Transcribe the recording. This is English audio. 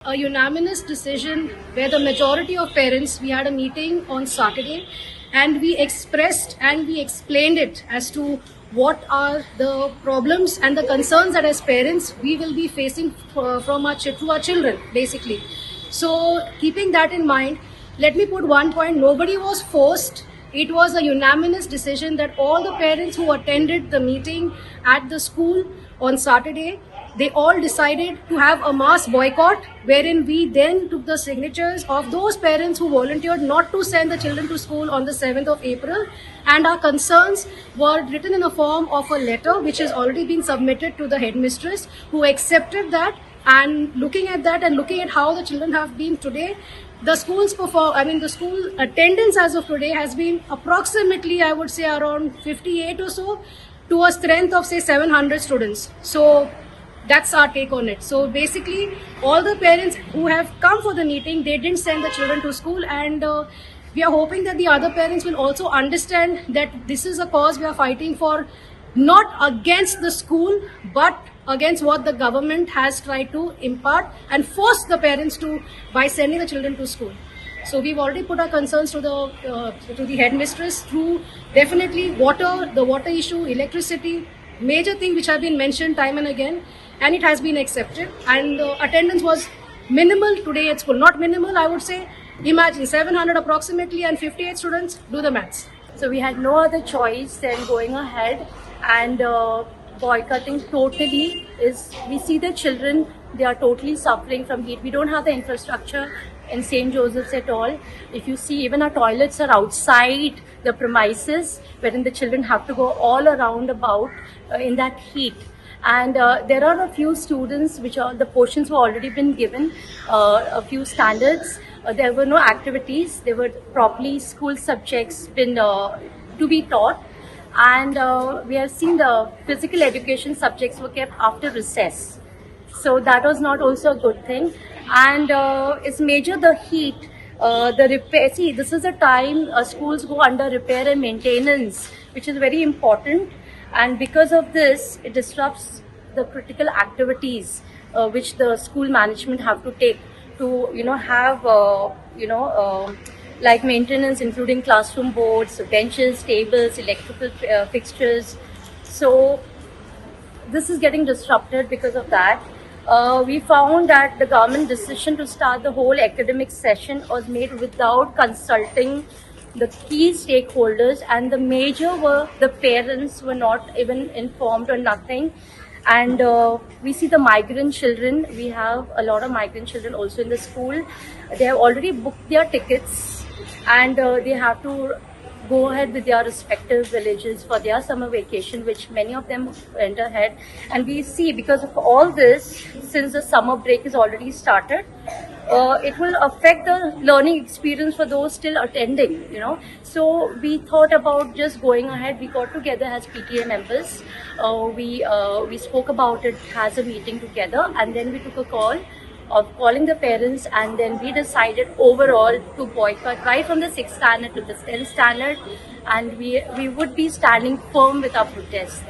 A unanimous decision where the majority of parents, we had a meeting on Saturday and we expressed and we explained it as to what are the problems and the concerns that as parents we will be facing from our children basically. So keeping that in mind, let me put one point: nobody was forced. It was a unanimous decision that all the parents who attended the meeting at the school on Saturday, they all decided to have a mass boycott, wherein we then took the signatures of those parents who volunteered not to send the children to school on the 7th of April, and our concerns were written in a form of a letter which has already been submitted to the headmistress, who accepted that. And looking at that and looking at how the children have been today, the the school attendance as of today has been approximately, I would say, around 58 or so, to a strength of say 700 students. So that's our take on it. So basically, all the parents who have come for the meeting, they didn't send the children to school, and we are hoping that the other parents will also understand that this is a cause we are fighting for, not against the school, but against what the government has tried to impart and force the parents to by sending the children to school. So we've already put our concerns to the headmistress through definitely the water issue, electricity, major thing which have been mentioned time and again, and it has been accepted. And attendance was minimal today at school. Not minimal, I would say. Imagine 700 approximately and 58 students. Do the maths. So we had no other choice than going ahead and boycotting totally. We see the children, they are totally suffering from heat. We don't have the infrastructure in St. Joseph's at all. If you see, even our toilets are outside the premises, wherein the children have to go all around about in that heat. And there are a few students the portions were already been given, a few standards. There were no activities. There were properly school subjects been to be taught. And we have seen the physical education subjects were kept after recess. So that was not also a good thing. And it's major the heat, the repair. See, this is a time schools go under repair and maintenance, which is very important. And because of this, it disrupts the critical activities which the school management have to take to, have, like maintenance, including classroom boards, benches, tables, electrical fixtures. So this is getting disrupted because of that. We found that the government decision to start the whole academic session was made without consulting the key stakeholders, and the major were the parents were not even informed or nothing. And we see the migrant children. We have a lot of migrant children also in the school. They have already booked their tickets, and they have to go ahead with their respective villages for their summer vacation, which many of them went ahead. And we see, because of all this, since the summer break is already started, it will affect the learning experience for those still attending, So we thought about just going ahead. We got together as PTA members. We spoke about it as a meeting together, and then we took a call of calling the parents, and then we decided overall to boycott right from the 6th standard to the 10th standard, and we would be standing firm with our protest.